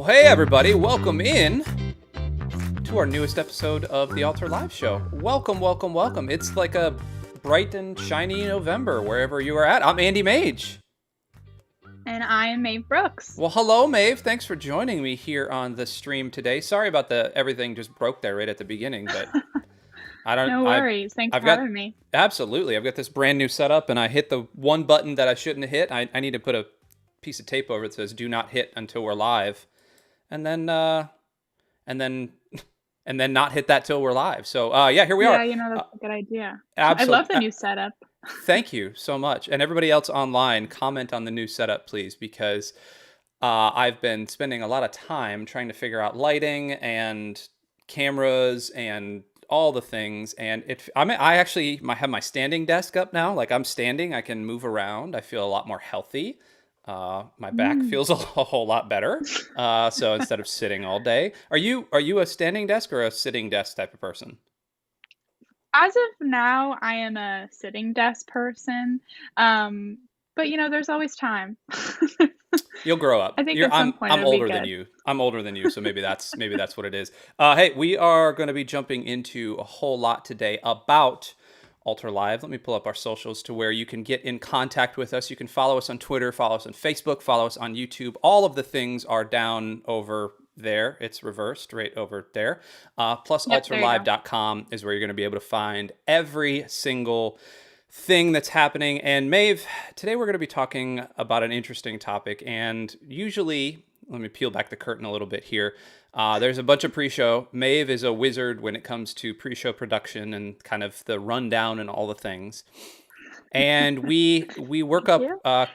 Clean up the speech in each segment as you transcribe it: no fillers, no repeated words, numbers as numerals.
Well, hey everybody, welcome in to our newest episode of the Altar Live Show. Welcome, welcome, welcome. It's like a bright and shiny November wherever you are at. I'm Andy Mage. And I'm Maeve Brooks. Well, hello, Maeve. Thanks for joining me here on the stream today. Sorry about everything just broke there right at the beginning, but No worries. Thanks for having me. Absolutely. I've got this brand new setup, and I hit the one button that I shouldn't have hit. I need to put a piece of tape over it that says "Do not hit until we're live," and then not hit that till we're live. So here we are. Yeah, that's a good idea. Absolutely. I love the new setup. Thank you so much. And everybody else online, comment on the new setup, please, because I've been spending a lot of time trying to figure out lighting and cameras and all the things. And I actually have my standing desk up now. Like, I'm standing, I can move around. I feel a lot more healthy. My back feels a whole lot better. So instead of sitting all day, are you a standing desk or a sitting desk type of person? As of now, I am a sitting desk person. But there's always time. You'll grow up. I think at some point I'm older than you. I'm older than you, so maybe that's what it is. Hey, we are going to be jumping into a whole lot today about Altar Live. Let me pull up our socials to where you can get in contact with us. You can follow us on Twitter, follow us on Facebook, follow us on YouTube. All of the things are down over there. It's reversed right over there. Plus, altarlive.com is where you're going to be able to find every single thing that's happening. And Maeve, today we're going to be talking about an interesting topic. And usually, let me peel back the curtain a little bit here. There's a bunch of pre-show. Maeve is a wizard when it comes to pre-show production and kind of the rundown and all the things. And we work up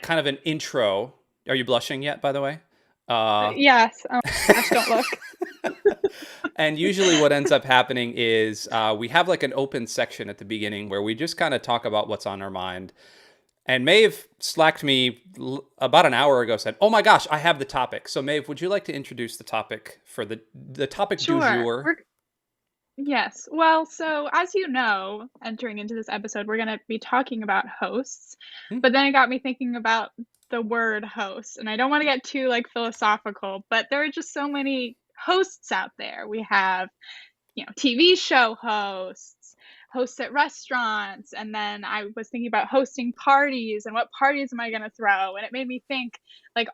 kind of an intro. Are you blushing yet, by the way? Yes. Gosh, don't look. And usually what ends up happening is we have like an open section at the beginning where we just kind of talk about what's on our mind. And Maeve slacked me about an hour ago, said, "Oh my gosh, I have the topic." So Maeve, would you like to introduce the topic for the topic du jour? Yes. Well, so as you know, entering into this episode, we're going to be talking about hosts. But then it got me thinking about the word host. And I don't want to get too philosophical, but there are just so many hosts out there. We have, TV show hosts at restaurants, and then I was thinking about hosting parties and what parties am I going to throw, and it made me think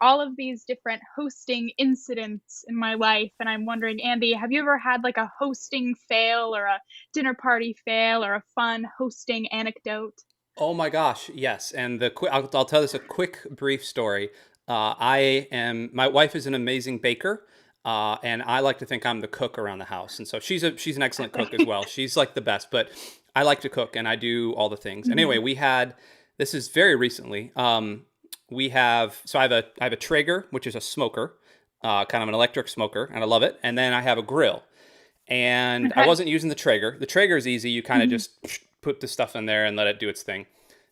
all of these different hosting incidents in my life. And I'm wondering, Andy, have you ever had a hosting fail or a dinner party fail or a fun hosting anecdote? Oh my gosh, yes. And I'll tell this a quick brief story. My wife is an amazing baker. And I like to think I'm the cook around the house. And so she's an excellent cook as well. She's like the best, but I like to cook and I do all the things. Mm-hmm. Anyway, this is very recently. I have a Traeger, which is a smoker, kind of an electric smoker, and I love it. And then I have a grill. And I wasn't using the Traeger. The Traeger is easy. You kind of just put the stuff in there and let it do its thing.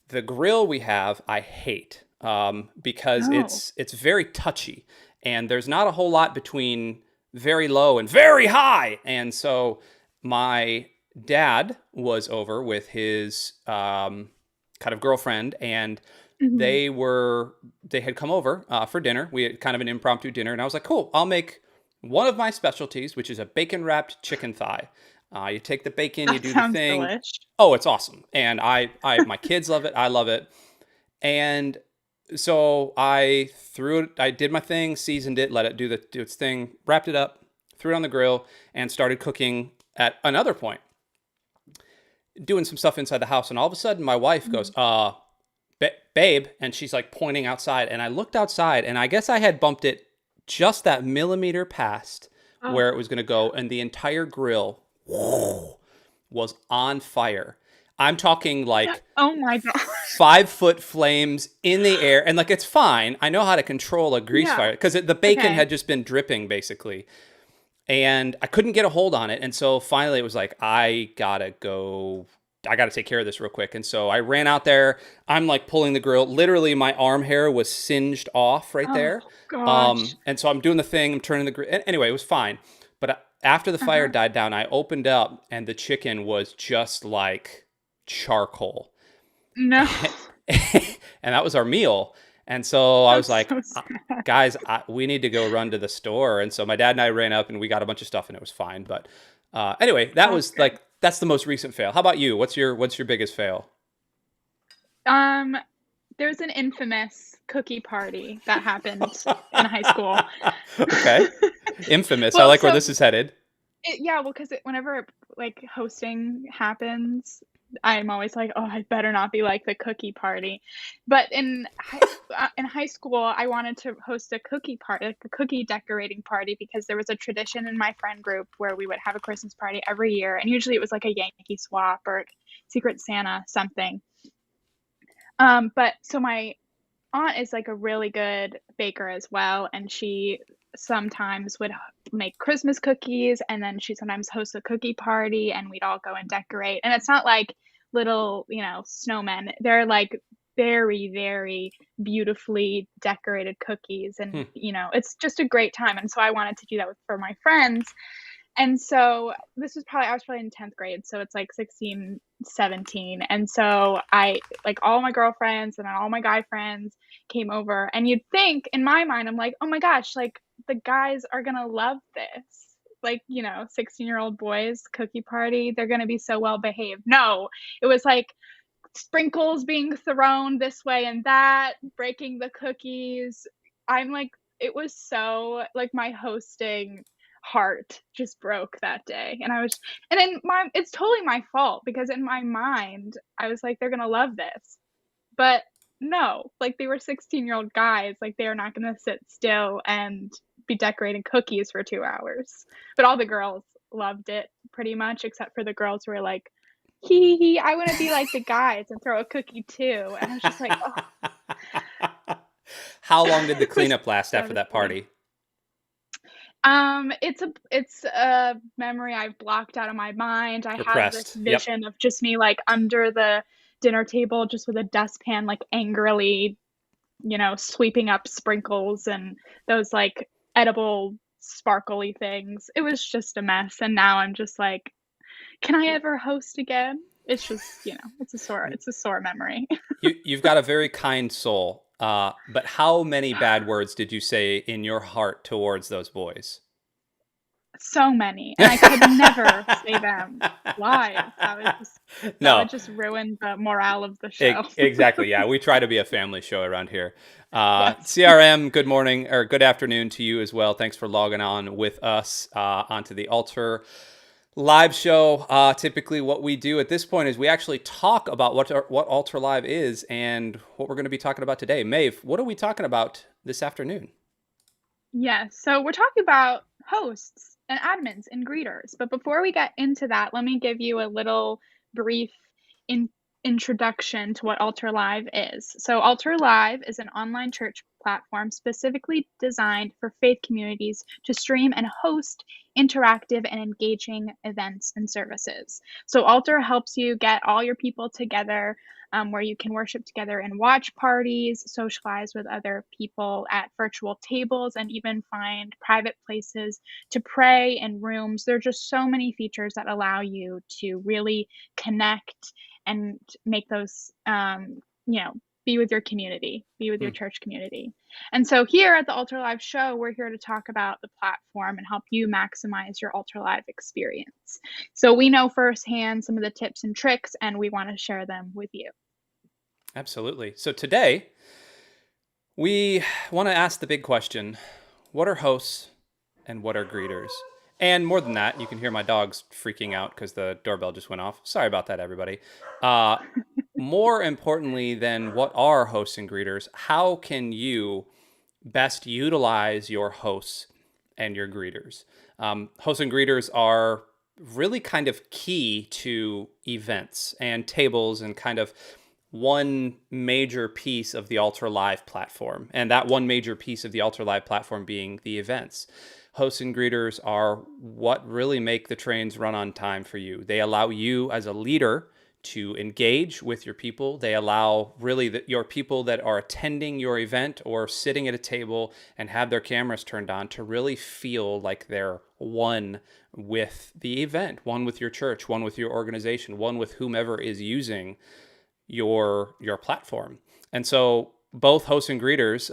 The grill we have, I hate because it's very touchy. And there's not a whole lot between very low and very high. And so my dad was over with his kind of girlfriend, and they had come over for dinner. We had kind of an impromptu dinner, and I was like, cool, I'll make one of my specialties, which is a bacon-wrapped chicken thigh. You take the bacon, you do the thing. Delish. Oh, it's awesome. And my kids love it. I love it. And so I did my thing, seasoned it, let it do its thing, wrapped it up, threw it on the grill, and started cooking at another point, doing some stuff inside the house. And all of a sudden my wife goes, babe, and she's like pointing outside. And I looked outside, and I guess I had bumped it just that millimeter past where it was going to go. And the entire grill was on fire. I'm talking oh my God, 5-foot flames in the air. And it's fine. I know how to control a grease fire because the bacon had just been dripping basically. And I couldn't get a hold on it. And so finally it was like, I gotta take care of this real quick. And so I ran out there. I'm pulling the grill. Literally my arm hair was singed off right there. Gosh. And so I'm doing the thing. I'm turning the grill. Anyway, it was fine. But after the fire died down, I opened up and the chicken was just like charcoal. No. And that was our meal. And so I was That's like, so sad. guys, we need to go run to the store. And so my dad and I ran up and we got a bunch of stuff and it was fine. But anyway, that That's was good. like, that's the most recent fail. How about you? What's your biggest fail? Um, there's an infamous cookie party that happened in high school. Okay. Infamous. I Well, like where so this is headed. yeah, well, because whenever like hosting happens, I'm always like, oh, I better not be like the cookie party. But in high school, I wanted to host a cookie party, like a cookie decorating party, because there was a tradition in my friend group where we would have a Christmas party every year, and usually it was like a Yankee swap or Secret Santa something. But so my aunt is like a really good baker as well, and she sometimes would make Christmas cookies, and then she sometimes hosts a cookie party, and we'd all go and decorate. And it's not like little, snowmen. They're like very, very beautifully decorated cookies, and Hmm. it's just a great time. And so I wanted to do that for my friends. And so I was probably in 10th grade, so it's like 16, 17. And so I like all my girlfriends and all my guy friends came over, and you'd think in my mind, I'm like, oh my gosh, like the guys are gonna love this. Like, 16-year-old boys cookie party, they're gonna be so well behaved. No, it was like sprinkles being thrown this way and that, breaking the cookies. I'm like, it was so like my hosting heart just broke that day. And then it's totally my fault, because in my mind, I was like, they're gonna love this. But no, like they were 16-year-old guys, like they are not gonna sit still and be decorating cookies for 2 hours. But all the girls loved it pretty much, except for the girls who were like, hee, I want to be like the guys and throw a cookie too. And I was just like, oh, How long did the it was cleanup last after that devastating. party? It's a memory I've blocked out of my mind. I have this Repressed. Yep. vision of just me like under the dinner table, just with a dustpan, like angrily, sweeping up sprinkles and those like edible sparkly things. It was just a mess. And now I'm just like, can I ever host again? It's just, it's a sore memory. You've got a very kind soul. But how many bad words did you say in your heart towards those boys? So many, and I could never say them live. That No, would just ruin the morale of the show. exactly. Yeah, we try to be a family show around here. Yes. CRM, good morning or good afternoon to you as well. Thanks for logging on with us onto the Altar Live show. Typically, what we do at this point is we actually talk about what Altar Live is and what we're going to be talking about today. Maeve, what are we talking about this afternoon? Yes. So we're talking about hosts and admins and greeters. But before we get into that, let me give you a little brief in- introduction to what Altar Live is. So, Altar Live is an online church platform specifically designed for faith communities to stream and host interactive and engaging events and services. So, Altar helps you get all your people together, where you can worship together in watch parties, socialize with other people at virtual tables, and even find private places to pray in rooms. There are just so many features that allow you to really connect and make those, be with your community, be with your Hmm. church community. And so here at the Altar Live show, we're here to talk about the platform and help you maximize your Altar Live experience. So we know firsthand some of the tips and tricks, and we want to share them with you. Absolutely. So today, we want to ask the big question: what are hosts and what are greeters? And more than that, you can hear my dogs freaking out because the doorbell just went off. Sorry about that, everybody. Uh, More importantly than what are hosts and greeters, how can you best utilize your hosts and your greeters? Hosts and greeters are really kind of key to events and tables and kind of one major piece of the Altar Live platform. And that one major piece of the Altar Live platform being the events. Hosts and greeters are what really make the trains run on time for you. They allow you as a leader to engage with your people. They allow really your people that are attending your event or sitting at a table and have their cameras turned on to really feel like they're one with the event, one with your church, one with your organization, one with whomever is using your platform. And so both hosts and greeters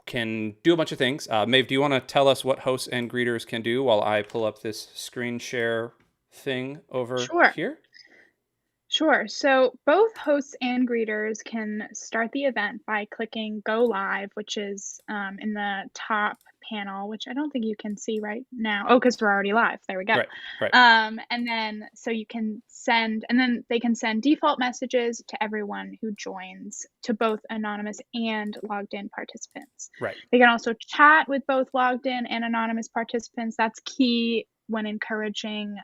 can do a bunch of things. Maeve, do you want to tell us what hosts and greeters can do while I pull up this screen share thing over Sure. here? Sure. So both hosts and greeters can start the event by clicking Go Live, which is in the top panel, which I don't think you can see right now. Oh, because we're already live. There we go. Right, right, And then so you can send, and then they can send default messages to everyone who joins, to both anonymous and logged in participants. right. They can also chat with both logged in and anonymous participants. That's key when encouraging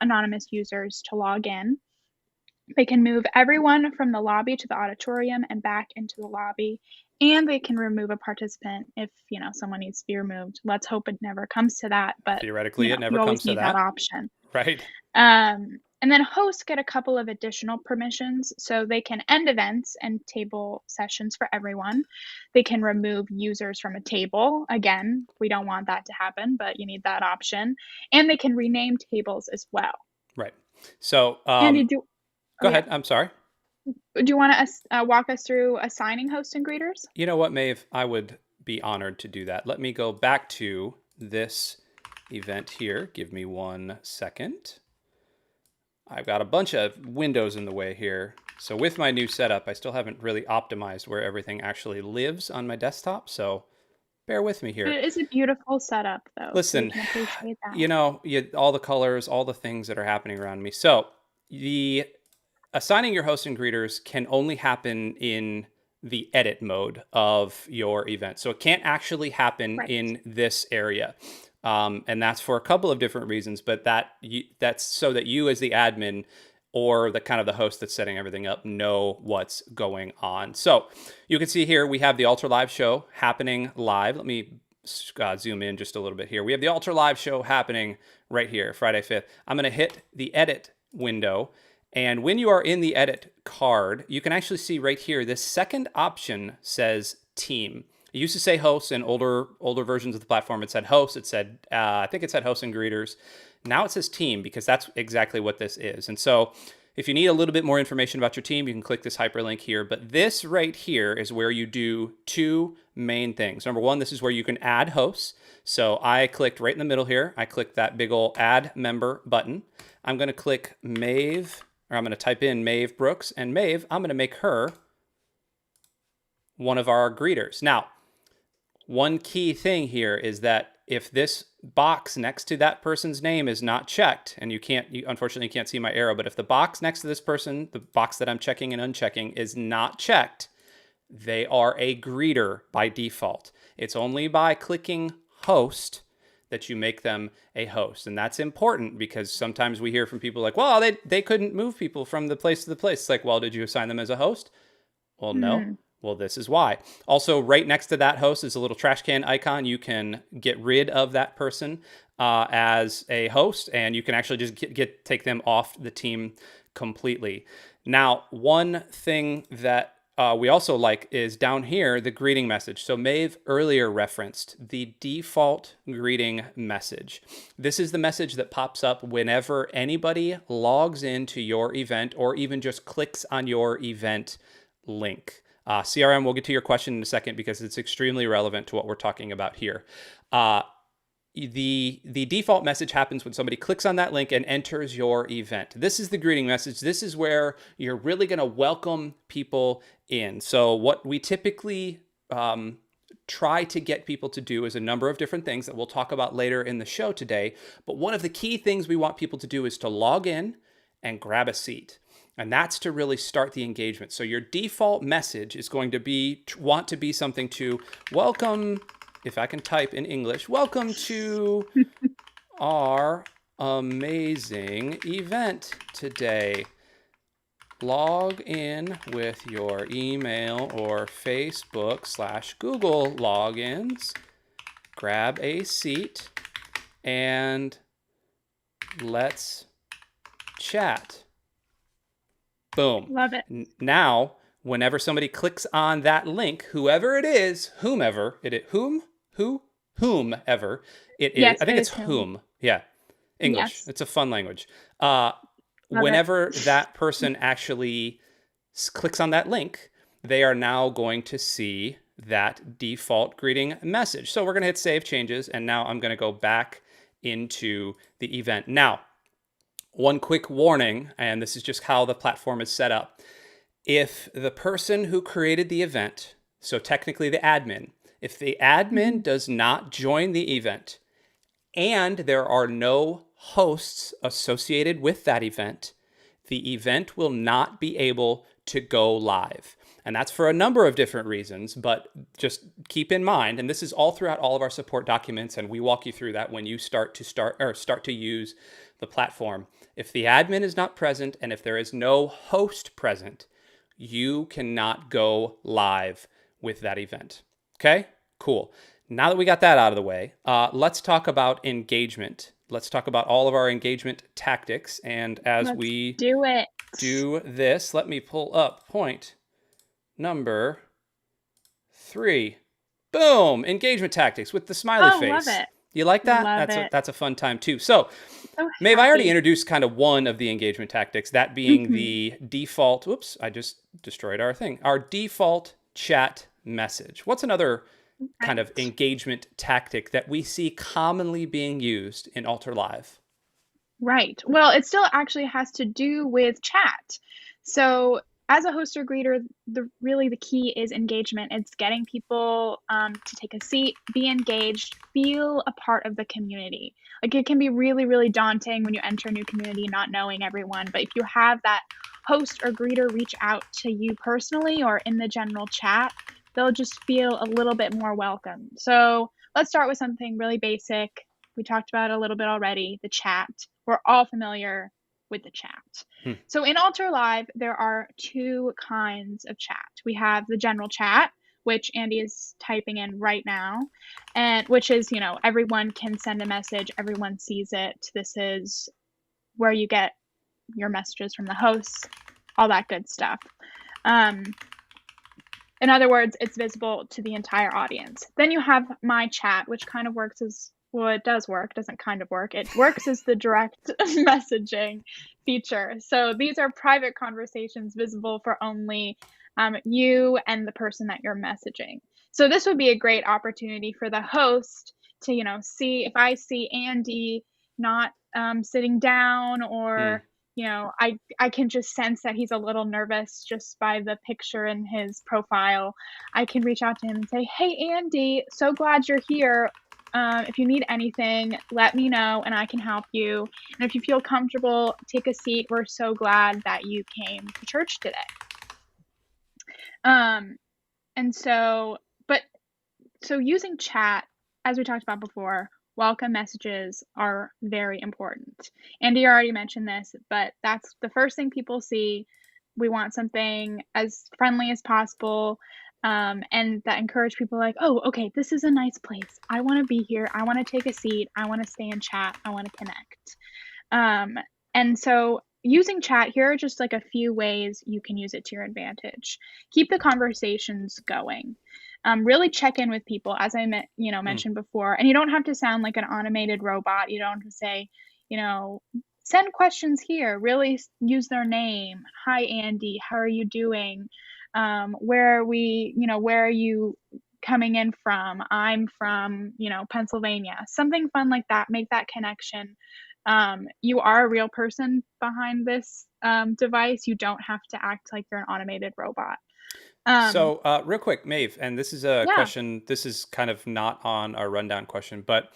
anonymous users to log in. They can move everyone from the lobby to the auditorium and back into the lobby, and they can remove a participant if, someone needs to be removed. Let's hope it never comes to that, but, Theoretically, it never you comes always to need that that. option. Right. And then hosts get a couple of additional permissions, so they can end events and table sessions for everyone. They can remove users from a table. Again, we don't want that to happen, but you need that option. And they can rename tables as well. Right. So, Andy, go oh yeah. ahead. I'm sorry. Do you want to walk us through assigning hosts and greeters? You know what, Maeve? I would be honored to do that. Let me go back to this event here. Give me 1 second. I've got a bunch of windows in the way here. So with my new setup, I still haven't really optimized where everything actually lives on my desktop. So bear with me here. It is a beautiful setup, though, so we Listen, can appreciate that. all the colors, all the things that are happening around me. So the assigning your hosts and greeters can only happen in the edit mode of your event. So it can't actually happen Right. in this area. And that's for a couple of different reasons, but that's so that you as the admin or the kind of the host that's setting everything up know what's going on. So you can see here we have the Ultra Live show happening live. Let me zoom in just a little bit here. We have the Ultra Live show happening right here, Friday 5th. I'm going to hit the edit window. And when you are in the edit card, you can actually see right here, this second option says team. It used to say hosts in older versions of the platform. It said hosts. It said, I think it said hosts and greeters. Now it says team because that's exactly what this is. And so if you need a little bit more information about your team, you can click this hyperlink here. But this right here is where you do two main things. Number one, this is where you can add hosts. So I clicked right in the middle here. I clicked that big old add member button. I'm going to click Maeve, or I'm going to type in Maeve Brooks. And Maeve, I'm going to make her one of our greeters. Now, one key thing here is that if this box next to that person's name is not checked, and you unfortunately can't see my arrow, but if the box next to this person, the box that I'm checking and unchecking is not checked, they are a greeter by default. It's only by clicking host that you make them a host. And that's important because sometimes we hear from people like, well, they couldn't move people from the place to the place. It's like, well, did you assign them as a host? Well, no. Well, this is why. Also, right next to that host is a little trash can icon. You can get rid of that person as a host, and you can actually just take them off the team completely. Now, one thing that we also like is down here, the greeting message. So Maeve earlier referenced the default greeting message. This is the message that pops up whenever anybody logs into your event or even just clicks on your event link. CRM, we'll get to your question in a second because it's extremely relevant to what we're talking about here. The default message happens when somebody clicks on that link and enters your event. This is the greeting message. This is where you're really going to welcome people in. So what we typically try to get people to do is a number of different things that we'll talk about later in the show today. But one of the key things we want people to do is to log in and grab a seat. And that's to really start the engagement. So your default message is going to want to be something to welcome, if I can type in English, welcome to our amazing event today. Log in with your email or Facebook/Google logins, grab a seat, and let's chat. Boom. Love it. Now, whenever somebody clicks on that link, whoever it is, whomever it is, whomever it is, Yes, I think it it's is whom. Yeah. English. Yes. It's a fun language. Love Whenever that person actually clicks on that link, they are now going to see that default greeting message. So we're going to hit save changes, and now I'm going to go back into the event. Now, one quick warning, and this is just how the platform is set up. If the person who created the event, so technically the admin, if the admin does not join the event and there are no hosts associated with that event, the event will not be able to go live. And that's for a number of different reasons, but just keep in mind, and this is all throughout all of our support documents, and we walk you through that when you start to use the platform. If the admin is not present and if there is no host present, you cannot go live with that event. Okay, cool. Now that we got that out of the way, let's talk about engagement. Let's talk about all of our engagement tactics. And as we do it. Do this, let me pull up point number 3. Boom! Engagement tactics with the smiley face. Love it. You like that? Love That's a fun time too. So Maeve, I already introduced kind of one of the engagement tactics, that being the default. Whoops, I just destroyed our thing. Our default chat message. What's another kind of engagement tactic that we see commonly being used in Alter Live? Right. Well, it still actually has to do with chat. So as a host or greeter, the key is engagement. It's getting people to take a seat, be engaged, feel a part of the community. Like, it can be really, really daunting when you enter a new community not knowing everyone. But if you have that host or greeter reach out to you personally or in the general chat, they'll just feel a little bit more welcome. So let's start with something really basic. We talked about it a little bit already, the chat. We're all familiar with the chat. So in Alter Live, there are 2 kinds of chat. We have the general chat, which Andy is typing in right now, and which is, everyone can send a message, everyone sees it. This is where you get your messages from the hosts, all that good stuff. In other words, it's visible to the entire audience. Then you have my chat, which kind of works as, well, it does work, doesn't kind of work. It works as the direct messaging feature. So these are private conversations visible for only you and the person that you're messaging. So this would be a great opportunity for the host to, see if I see Andy not sitting down, or I can just sense that he's a little nervous just by the picture in his profile. I can reach out to him and say, "Hey, Andy, so glad you're here. If you need anything, let me know and I can help you. And if you feel comfortable, take a seat. We're so glad that you came to church today." So using chat, as we talked about before, welcome messages are very important. Andy already mentioned this, but that's the first thing people see. We want something as friendly as possible, and that encourage people like, "Oh, okay, this is a nice place. I want to be here. I want to take a seat. I want to stay and chat. I want to connect." And so using chat, here are just like a few ways you can use it to your advantage. Keep the conversations going. Really check in with people, as I mentioned before. And you don't have to sound like an automated robot. You don't have to say, send questions here. Really use their name. "Hi, Andy. How are you doing? Where are you coming in from? I'm from, Pennsylvania." Something fun like that. Make that connection. You are a real person behind this device. You don't have to act like you're an automated robot. So real quick, Maeve, and this is a question, this is kind of not on our rundown question, but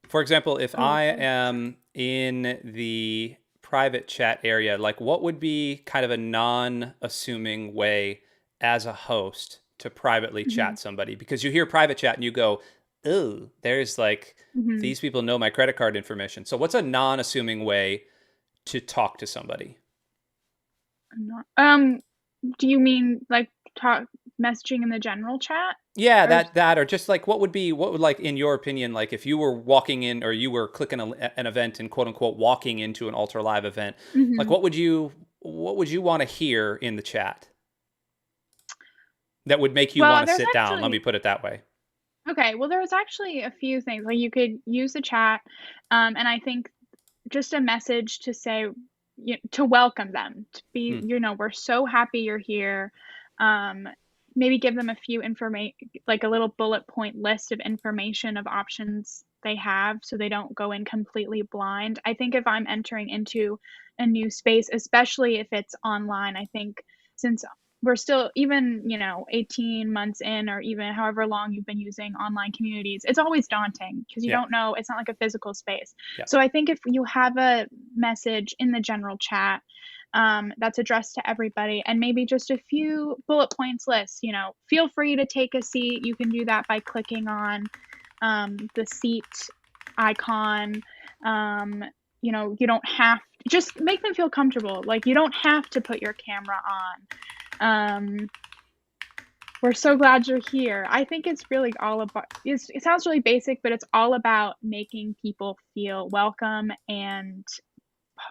for example, if I am in the private chat area, like what would be kind of a non-assuming way as a host to privately chat somebody? Because you hear private chat and you go, "Oh, there's like, these people know my credit card information." So what's a non-assuming way to talk to somebody? Do you mean like messaging in the general chat? Yeah, that or just like what would like, in your opinion, like if you were walking in or you were clicking an event and quote unquote walking into an Alter Live event, like what would you want to hear in the chat that would make you want to sit down? Let me put it that way. Okay, well, there's actually a few things. Like, you could use the chat, and I think just a message to say, to welcome them, to be, we're so happy you're here. maybe give them a few like a little bullet point list of information of options they have so they don't go in completely blind. I think if I'm entering into a new space, especially if it's online, I think since we're still even, 18 months in or even however long you've been using online communities, it's always daunting because you Yeah. don't know, it's not like a physical space. Yeah. So I think if you have a message in the general chat that's addressed to everybody and maybe just a few bullet points lists, feel free to take a seat. You can do that by clicking on the seat icon. You don't have, just make them feel comfortable. Like, you don't have to put your camera on. We're so glad you're here. I think it's really all about, it sounds really basic, but it's all about making people feel welcome and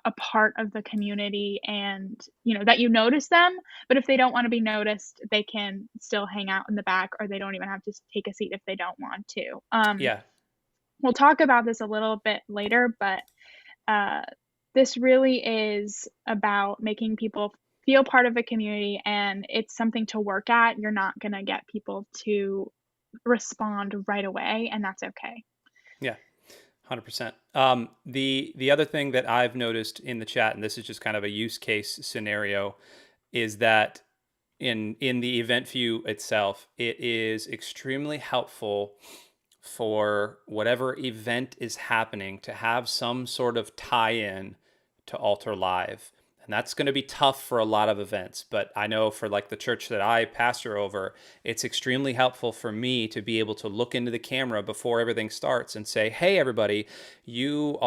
a part of the community, and that you notice them. But if they don't want to be noticed, they can still hang out in the back, or they don't even have to take a seat if they don't want to. Yeah. We'll talk about this a little bit later, but uh, this really is about making people feel part of a community, and it's something to work at. You're not going to get people to respond right away, and that's okay. Yeah. 100%. The other thing that I've noticed in the chat, and this is just kind of a use case scenario, is that in the event view itself, it is extremely helpful for whatever event is happening to have some sort of tie-in to Altar Live. And that's going to be tough for a lot of events, but I know for like the church that I pastor over, it's extremely helpful for me to be able to look into the camera before everything starts and say, "Hey everybody, we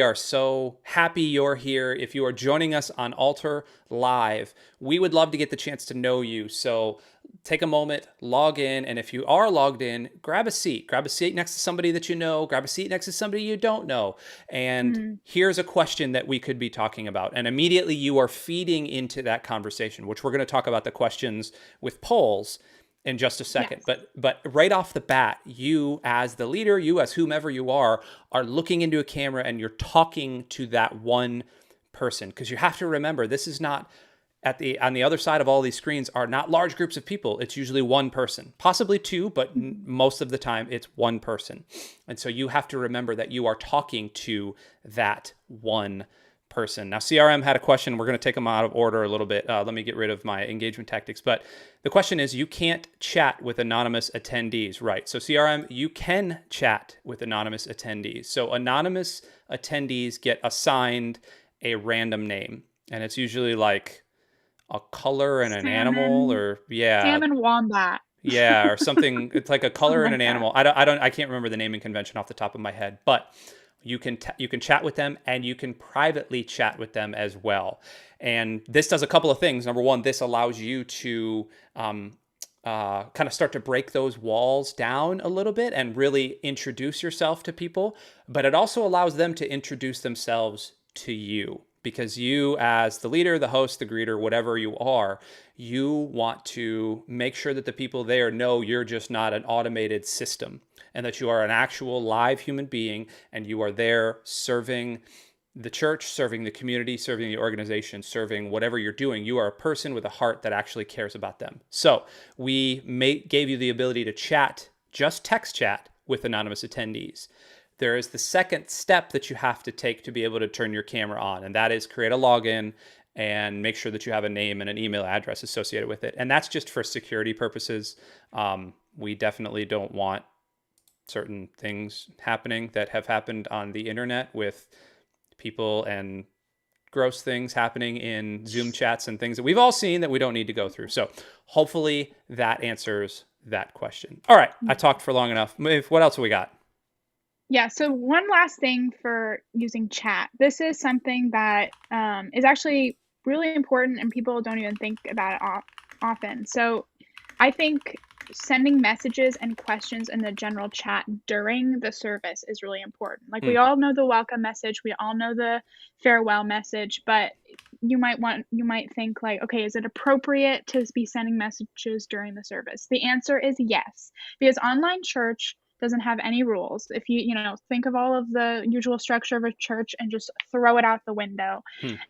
are so happy you're here. If you are joining us on Altar Live, we would love to get the chance to know you. So take a moment, log in, and if you are logged in, grab a seat. Grab a seat next to somebody that you know, grab a seat next to somebody you don't know. And here's a question that we could be talking about." And immediately you are feeding into that conversation, which we're going to talk about the questions with polls in just a second. Yes. But right off the bat, you as the leader, you as whomever you are looking into a camera and you're talking to that one person. Because you have to remember, this is not on the other side of all these screens are not large groups of people. It's usually one person, possibly two, but most of the time it's one person. And so you have to remember that you are talking to that one person. Now, CRM had a question. We're going to take them out of order a little bit. Let me get rid of my engagement tactics. But the question is, you can't chat with anonymous attendees, right? So CRM, you can chat with anonymous attendees. So anonymous attendees get assigned a random name, and it's usually like a color and an animal, or Salmon wombat. or something. It's like a color and Like an that. animal. I can't remember the naming convention off the top of my head, but you can chat with them, and you can privately chat with them as well. And this does a couple of things. Number one, this allows you to kind of start to break those walls down a little bit and really introduce yourself to people. But it also allows them to introduce themselves to you, because you as the leader, the host, the greeter, whatever you are, you want to make sure that the people there know you're just not an automated system, and that you are an actual live human being, and you are there serving the church, serving the community, serving the organization, serving whatever you're doing. You are a person with a heart that actually cares about them. So we gave you the ability to chat, just text chat, with anonymous attendees. There is the second step that you have to take to be able to turn your camera on, and that is create a login and make sure that you have a name and an email address associated with it. And that's just for security purposes. We definitely don't want certain things happening that have happened on the internet with people, and gross things happening in Zoom chats and things that we've all seen that we don't need to go through. So hopefully that answers that question. All right, I talked for long enough. Maeve, what else have we got? Yeah, so one last thing for using chat. This is something that is actually really important, and people don't even think about it often. So I think sending messages and questions in the general chat during the service is really important. Like, we all know the welcome message, we all know the farewell message, but you might think like, okay, is it appropriate to be sending messages during the service? The answer is yes, because online church doesn't have any rules. If you think of all of the usual structure of a church and just throw it out the window,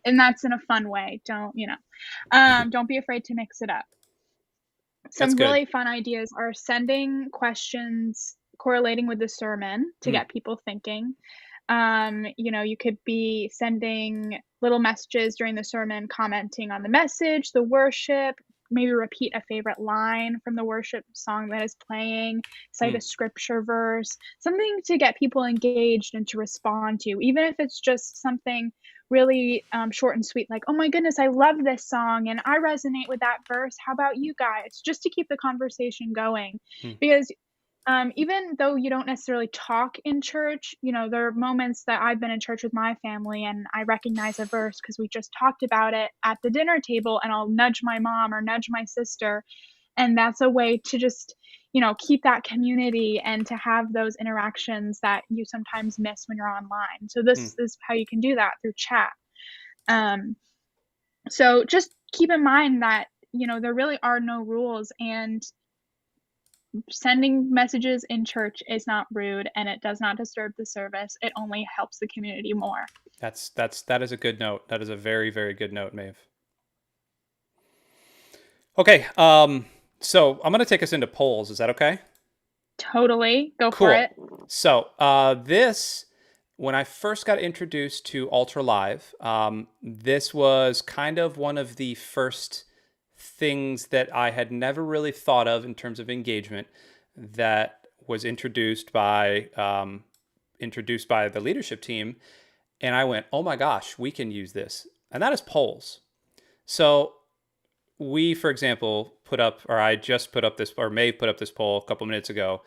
and that's in a fun way. Don't be afraid to mix it up. That's Some good. really fun ideas are sending questions correlating with the sermon to Mm, get people thinking. You could be sending little messages during the sermon, commenting on the message, the worship, maybe repeat a favorite line from the worship song that is playing, cite mm, a scripture verse, something to get people engaged and to respond to, even if it's just something really short and sweet, like, oh my goodness, I love this song and I resonate with that verse. How about you guys? Just to keep the conversation going. mm, Because even though you don't necessarily talk in church, there are moments that I've been in church with my family and I recognize a verse because we just talked about it at the dinner table, and I'll nudge my mom or nudge my sister. And that's a way to just, keep that community and to have those interactions that you sometimes miss when you're online. So mm. this is how you can do that through chat. Um, so just keep in mind that, there really are no rules, and sending messages in church is not rude and it does not disturb the service. It only helps the community more. That is a good note. That is a very, very good note, Maeve. Okay. So I'm gonna take us into polls. Is that okay? Totally. Go for Cool. it. So this, when I first got introduced to Ultra Live, this was kind of one of the first things that I had never really thought of in terms of engagement that was introduced by the leadership team, and I went, oh my gosh, we can use this, and that is polls. So we, for example, put up, or I just put up this, or May put up this poll a couple minutes ago.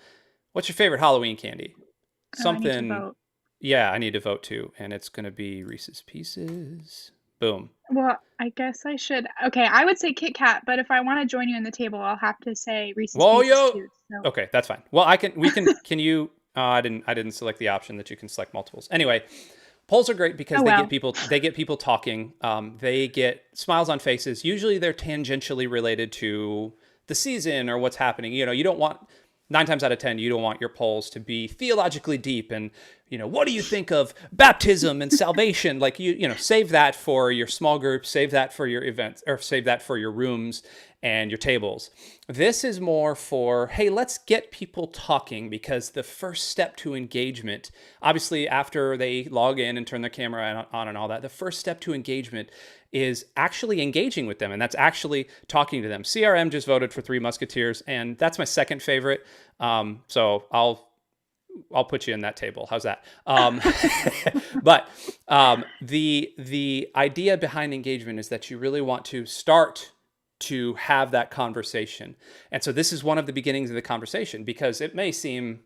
What's your favorite Halloween candy? Oh, I need to Something. vote. Yeah, I need to vote too, and it's gonna be Reese's Pieces. Boom. Well, I guess I should. Okay, I would say Kit Kat, but if I want to join you in the table, I'll have to say Reese's Whoa, Pieces yo. too. So, Okay, that's fine. Well, I can. We can. Can you? I didn't select the option that you can select multiples. Anyway, polls are great because oh they get well. people. They get people talking. They get smiles on faces. Usually, they're tangentially related to the season or what's happening. You don't want 9 times out of 10, you don't want your polls to be theologically deep and, what do you think of baptism and salvation? Like save that for your small groups, save that for your events, or save that for your rooms and your tables. This is more for, hey, let's get people talking, because the first step to engagement, obviously after they log in and turn their camera on and all that, the first step to engagement is actually engaging with them, and that's actually talking to them. CRM just voted for Three Musketeers, and that's my second favorite. So I'll put you in that table. How's that? But the idea behind engagement is that you really want to start to have that conversation, and so this is one of the beginnings of the conversation, because it may seem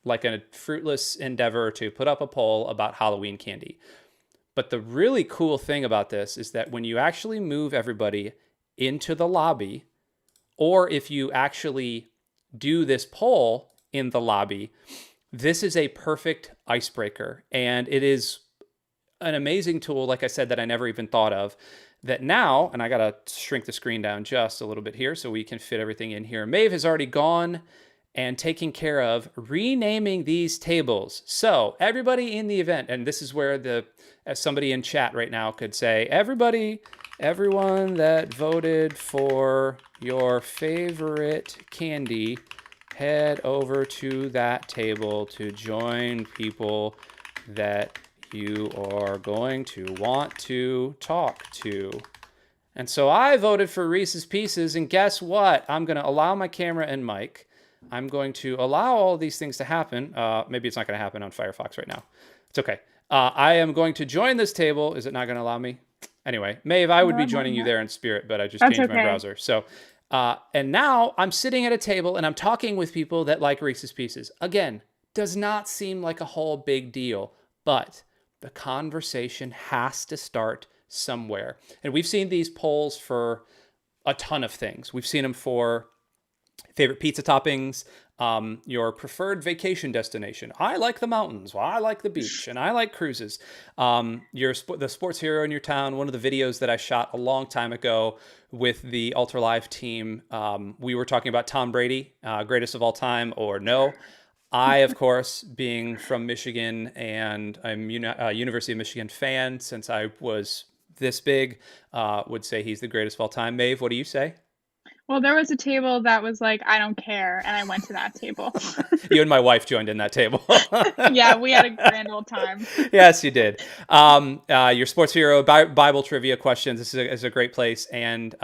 like a fruitless endeavor to put up a poll about Halloween candy. But the really cool thing about this is that when you actually move everybody into the lobby, or if you actually do this poll in the lobby, this is a perfect icebreaker. And it is an amazing tool, like I said, that I never even thought of. That now, and I got to shrink the screen down just a little bit here so we can fit everything in here. Maeve has already gone and taking care of renaming these tables. So everybody in the event, and this is where as somebody in chat right now could say, everyone that voted for your favorite candy, head over to that table to join people that you are going to want to talk to. And so I voted for Reese's Pieces, and guess what? I'm going to allow my camera and mic. I'm going to allow all these things to happen. Maybe it's not going to happen on Firefox right now. It's okay. I am going to join this table. Is it not going to allow me? Anyway, Maeve, I would well, be it might joining you not. there in spirit, but I just That's changed my okay. browser. So, and now I'm sitting at a table and I'm talking with people that like Reese's Pieces. Again, does not seem like a whole big deal, but the conversation has to start somewhere. And we've seen these polls for a ton of things. We've seen them for favorite pizza toppings, your preferred vacation destination. I like the mountains. Well, I like the beach, and I like cruises. The sports hero in your town. One of the videos that I shot a long time ago with the Ultra Live team, we were talking about Tom Brady, greatest of all time, or no. I, of course, being from Michigan, and I'm a University of Michigan fan since I was this big, would say he's the greatest of all time. Maeve, what do you say? Well, there was a table that was like, "I don't care," and I went to that table. You and my wife joined in that table. Yeah, we had a grand old time. Yes, you did. Your sports hero Bible trivia questions. This is a great place, and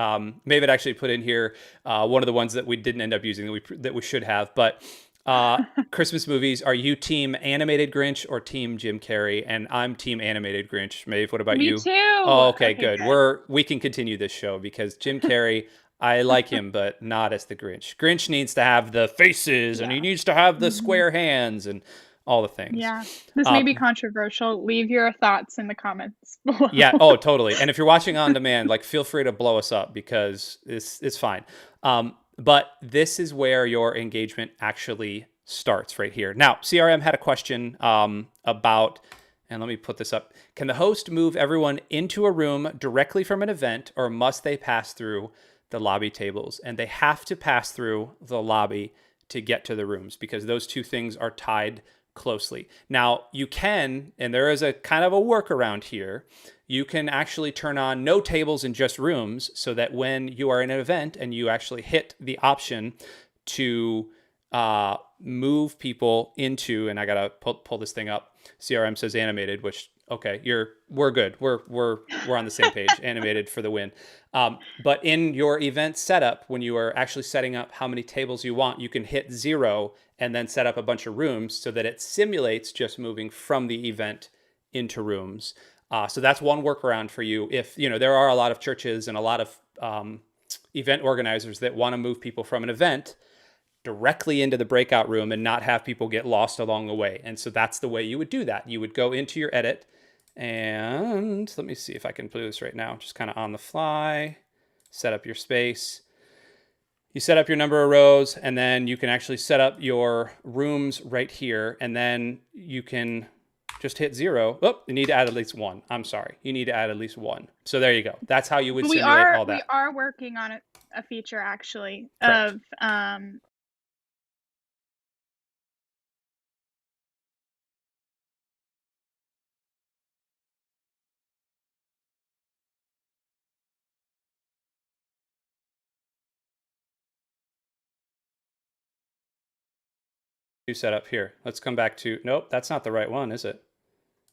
Maeve had actually put in here one of the ones that we didn't end up using that we should have. But Christmas movies. Are you team animated Grinch or team Jim Carrey? And I'm team animated Grinch. Maeve, what about Me you? too. Oh, okay, Okay, good. good. We can continue this show because Jim Carrey. I like him, but not as the Grinch. Grinch needs to have the faces, and he Yeah. needs to have the Mhm. square hands, and all the things. Yeah. This may Uh, be controversial. Leave your thoughts in the comments below. Yeah. Oh, totally. And if you're watching on demand, like feel free to blow us up because it's fine. But this is where your engagement actually starts right here. Now, CRM had a question about, and let me put this up. Can the host move everyone into a room directly from an event, or must they pass through the lobby tables? And they have to pass through the lobby to get to the rooms because those two things are tied closely. Now, you can, and there is a kind of a workaround here, you can actually turn on no tables and just rooms so that when you are in an event and you actually hit the option to move people into, and I gotta pull this thing up. CRM says animated, which okay, we're good. We're on the same page. Animated for the win. But in your event setup, when you are actually setting up how many tables you want, you can hit 0 and then set up a bunch of rooms so that it simulates just moving from the event into rooms. So that's one workaround for you. If there are a lot of churches and a lot of event organizers that want to move people from an event directly into the breakout room and not have people get lost along the way. And so that's the way you would do that. You would go into your edit and let me see if I can do this right now. Just kind of on the fly, set up your space. You set up your number of rows, and then you can actually set up your rooms right here, and then you can just hit 0. Oh, you need to add at least 1. I'm sorry. You need to add at least 1. So there you go. That's how you would We simulate are all we that. are working on a feature actually Correct. of You set up here. Let's come back to, nope, that's not the right one, is it?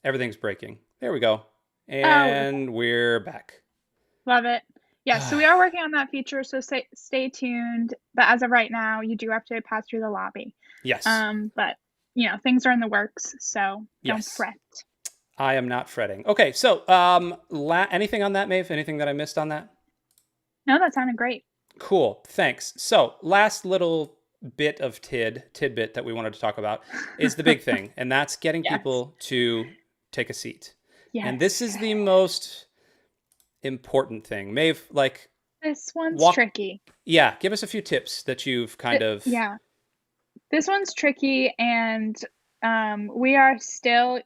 Everything's breaking. There we go. oh, And we're back. love it. Yeah, so we are working on that feature, so stay tuned. But as of right now, you do have to pass through the lobby. Yes. But things are in the works, so don't Yes. fret. I am not fretting. Okay, so anything on that, Maeve? Anything that I missed on that? No, that sounded great. Cool. Thanks. So, last little bit of tidbit that we wanted to talk about is the big thing, and that's getting Yes. people to take a seat. And this Yes. is the most important thing. Maeve, like This one's walk tricky. yeah, give us a few tips that you've kind of Yeah. This one's tricky, and we are still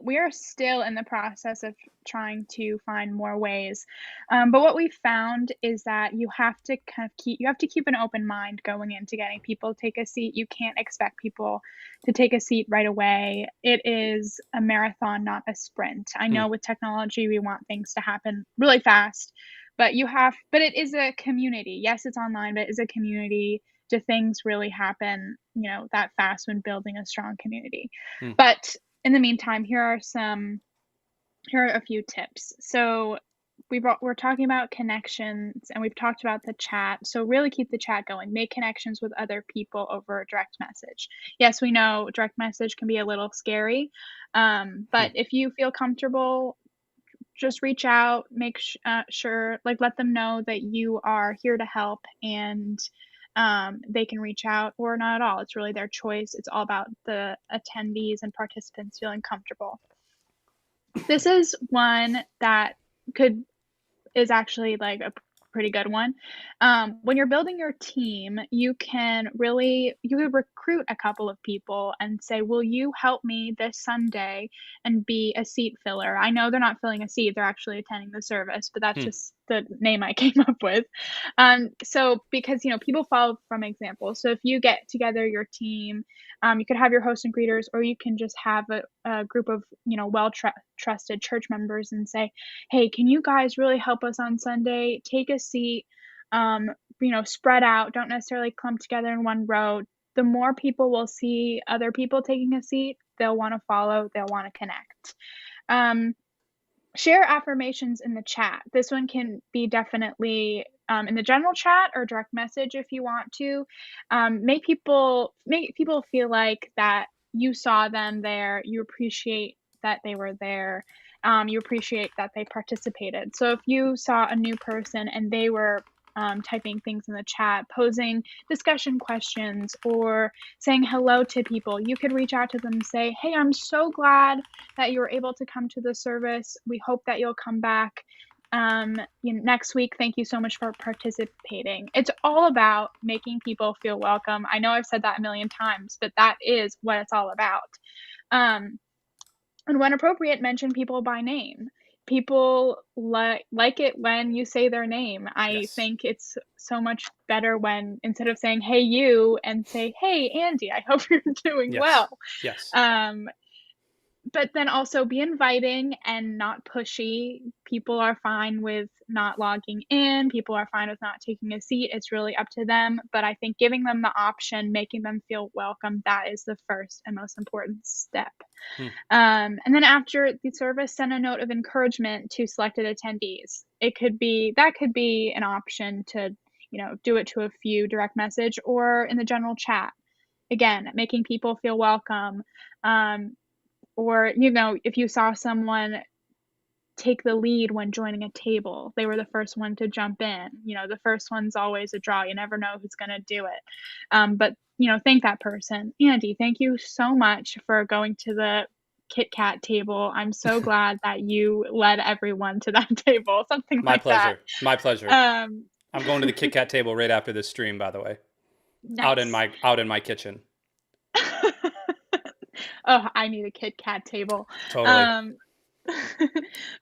in the process of trying to find more ways. But what we found is that you have to keep an open mind going into getting people to take a seat. You can't expect people to take a seat right away. It is a marathon, not a sprint. I hmm, know with technology we want things to happen really fast, but it is a community. Yes, it's online, but it is a community. Do things really happen, that fast when building a strong community? hmm, But in the meantime, here are a few tips. So we're talking about connections, and we've talked about the chat. So really keep the chat going. Make connections with other people over a direct message. Yes, we know direct message can be a little scary, hmm. but if you feel comfortable, just reach out. Make sure, like, let them know that you are here to help, and they can reach out or not at all. It's really their choice. It's all about the attendees and participants feeling comfortable. This is one that could is actually like a pretty good one. When you're building your team, you could recruit a couple of people and say, "Will you help me this Sunday and be a seat filler?" I know they're not filling a seat; they're actually attending the service, but that's Hmm. just the name I came up with. So because people follow from example. So if you get together your team, you could have your host and greeters, or you can just have a group of trusted church members and say, "Hey, can you guys really help us on Sunday? Take a seat. spread out, don't necessarily clump together in one row. The more people will see other people taking a seat, they'll want to follow, they'll want to connect. Um, Share affirmations in the chat. This one can be definitely in the general chat or direct message if you want to. Make people feel like that you saw them there, you appreciate that they were there, you appreciate that they participated. So if you saw a new person and they were typing things in the chat, posing discussion questions, or saying hello to people, you could reach out to them and say, hey, I'm so glad that you were able to come to the service. We hope that you'll come back next week. Thank you so much for participating. It's all about making people feel welcome. I know I've said that a million times, but that is what it's all about. And when appropriate, mention people by name. People like it when you say their name. I Yes. think it's so much better when, instead of saying, hey, you, and say, hey, Andy, I hope you're doing Yes. well. Yes. But then also be inviting and not pushy. People are fine with not logging in. People are fine with not taking a seat. It's really up to them. But I think giving them the option, making them feel welcome, that is the first and most important step. And then after the service, send a note of encouragement to selected attendees. That could be an option to, do it to a few direct message or in the general chat. Again, making people feel welcome. Or, if you saw someone take the lead when joining a table, they were the first one to jump in. The first one's always a draw. You never know who's going to do it. But, thank that person. Andy, thank you so much for going to the Kit Kat table. I'm so glad that you led everyone to that table, something My like that. pleasure. My pleasure. Um, I'm going to the Kit Kat table right after this stream, by the way. nice. Out in my kitchen. Oh, I need a Kit Kat table. Totally. Um,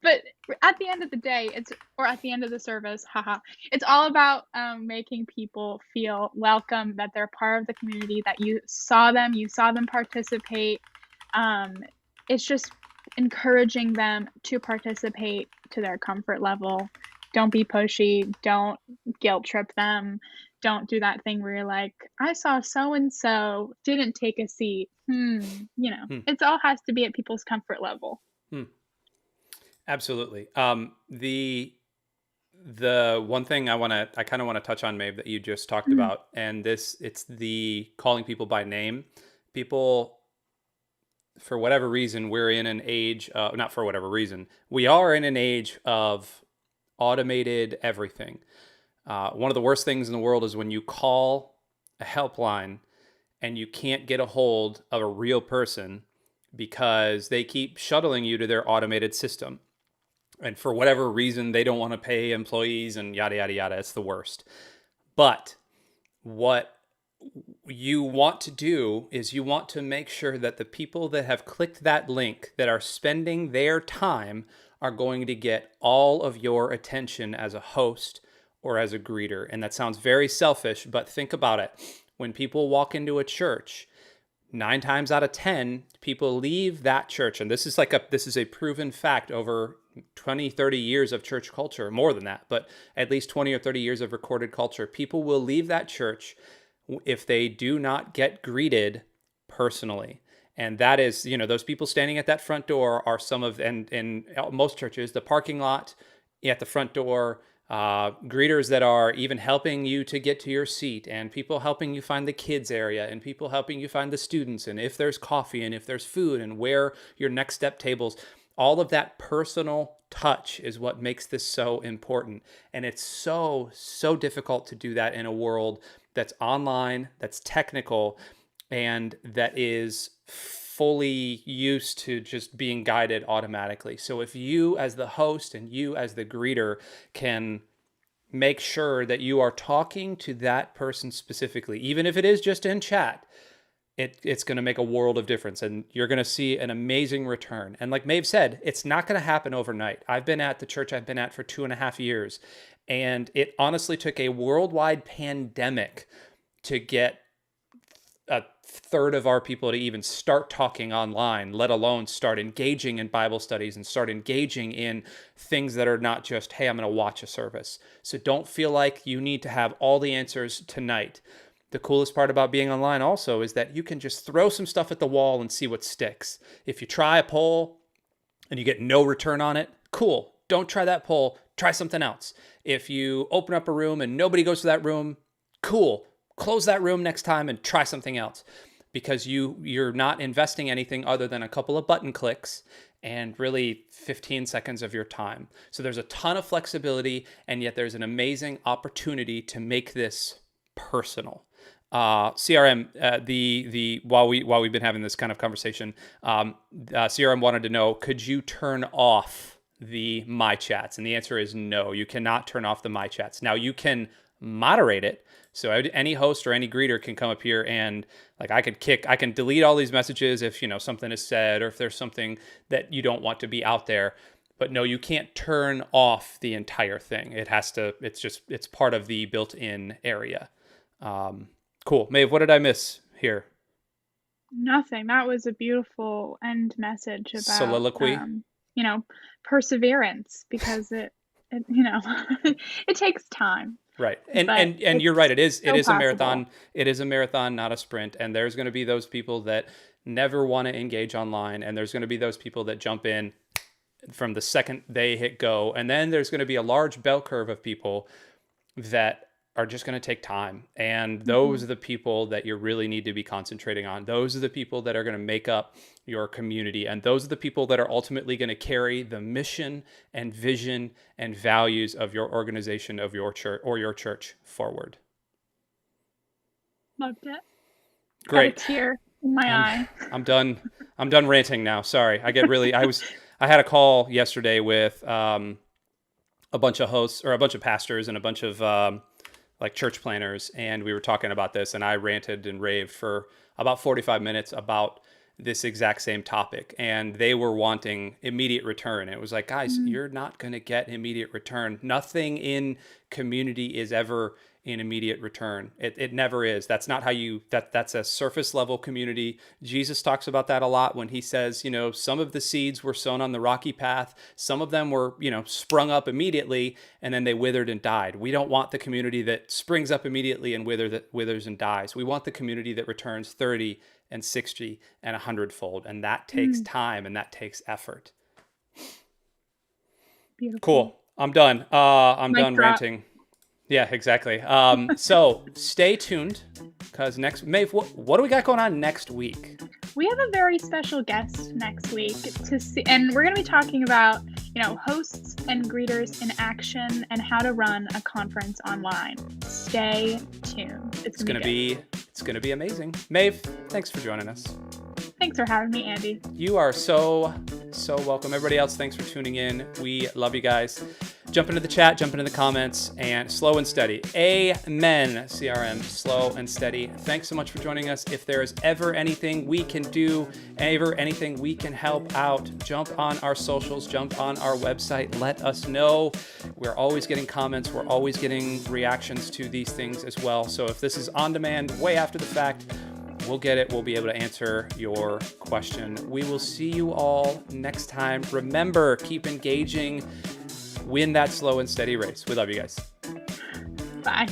but at the end of the day, or at the end of the service, haha, it's all about making people feel welcome, that they're part of the community, that you saw them participate. It's just encouraging them to participate to their comfort level. Don't be pushy. Don't guilt trip them. Don't do that thing where you're like, I saw so and so didn't take a seat. Hmm. It all has to be at people's comfort level. Hmm. Absolutely. The one thing I kind of want to touch on, Maeve, that you just talked Mhm. about, and it's the calling people by name. People, for whatever reason, we're in an age, not for whatever reason, we are in an age of automated everything. One of the worst things in the world is when you call a helpline and you can't get a hold of a real person because they keep shuttling you to their automated system. And for whatever reason, they don't want to pay employees and yada, yada, yada. It's the worst. But what you want to do is you want to make sure that the people that have clicked that link, that are spending their time, are going to get all of your attention as a host or as a greeter. And that sounds very selfish, but think about it. When people walk into a church, 9 times out of 10, people leave that church. And this is a proven fact over 20, 30 years of church culture, more than that, but at least 20 or 30 years of recorded culture. People will leave that church if they do not get greeted personally. And that is, those people standing at that front door are some of, and in most churches, the parking lot at the front door, greeters that are even helping you to get to your seat, and people helping you find the kids area, and people helping you find the students, and if there's coffee, and if there's food, and where your next step tables. All of that personal touch is what makes this so important. And it's so, so difficult to do that in a world that's online, that's technical, and that is fully used to just being guided automatically. So if you as the host and you as the greeter can make sure that you are talking to that person specifically, even if it is just in chat, it's going to make a world of difference, and you're going to see an amazing return. And like Maeve said, it's not going to happen overnight. I've been at the church I've been at for 2.5 years, and it honestly took a worldwide pandemic to get a third of our people to even start talking online, let alone start engaging in Bible studies and start engaging in things that are not just, hey, I'm going to watch a service. So don't feel like you need to have all the answers tonight. The coolest part about being online also is that you can just throw some stuff at the wall and see what sticks. If you try a poll and you get no return on it, cool. Don't try that poll. Try something else. If you open up a room and nobody goes to that room, cool. Close that room next time and try something else, because you're not investing anything other than a couple of button clicks and really 15 seconds of your time. So there's a ton of flexibility, and yet there's an amazing opportunity to make this personal. CRM, while we've been having this kind of conversation, CRM wanted to know, could you turn off the My Chats? And the answer is no, you cannot turn off the My Chats. Now you can moderate it. So any host or any greeter can come up here and like I can delete all these messages if, something is said or if there's something that you don't want to be out there. But no, you can't turn off the entire thing. It's part of the built-in area. Cool. Maeve, what did I miss here? Nothing. That was a beautiful end message about soliloquy. Perseverance, because it it takes time. Right. And you're right. It is a marathon. Possible. It is a marathon, not a sprint. And there's going to be those people that never want to engage online. And there's going to be those people that jump in from the second they hit go. And then there's going to be a large bell curve of people that are just going to take time. And those are the people that you really need to be concentrating on. Those are the people that are going to make up your community. And those are the people that are ultimately going to carry the mission and vision and values of your organization, of your church or your church forward. Loved it. Great. Got a tear in my eye. I'm done ranting now. Sorry. I had a call yesterday with a bunch of hosts or a bunch of pastors and a bunch of like church planners, and we were talking about this, and I ranted and raved for about 45 minutes about this exact same topic, and they were wanting immediate return. It was like, guys, you're not going to get immediate return. Nothing in community is ever in immediate return. It never is. That's not how that's a surface level community. Jesus talks about that a lot when he says, some of the seeds were sown on the rocky path. Some of them were, sprung up immediately and then they withered and died. We don't want the community that springs up immediately and withers and dies. We want the community that returns 30 and 60 and 100-fold. And that takes time and that takes effort. Beautiful. Cool. I'm done. I'm Mic done drop. ranting. Yeah, exactly. So stay tuned, because Maeve, what do we got going on next week? We have a very special guest next week and we're going to be talking about, hosts and greeters in action and how to run a conference online. Stay tuned. It's going to be amazing. Maeve, thanks for joining us. Thanks for having me, Andy. You are so welcome. Everybody else, thanks for tuning in. We love you guys. Jump into the chat, jump into the comments, and slow and steady. Amen, CRM, slow and steady. Thanks so much for joining us. If there is ever anything we can do, anything we can help out, jump on our socials, jump on our website, let us know. We're always getting comments. We're always getting reactions to these things as well. So if this is on demand, way after the fact, we'll get it. We'll be able to answer your question. We will see you all next time. Remember, keep engaging. Win that slow and steady race. We love you guys. Bye.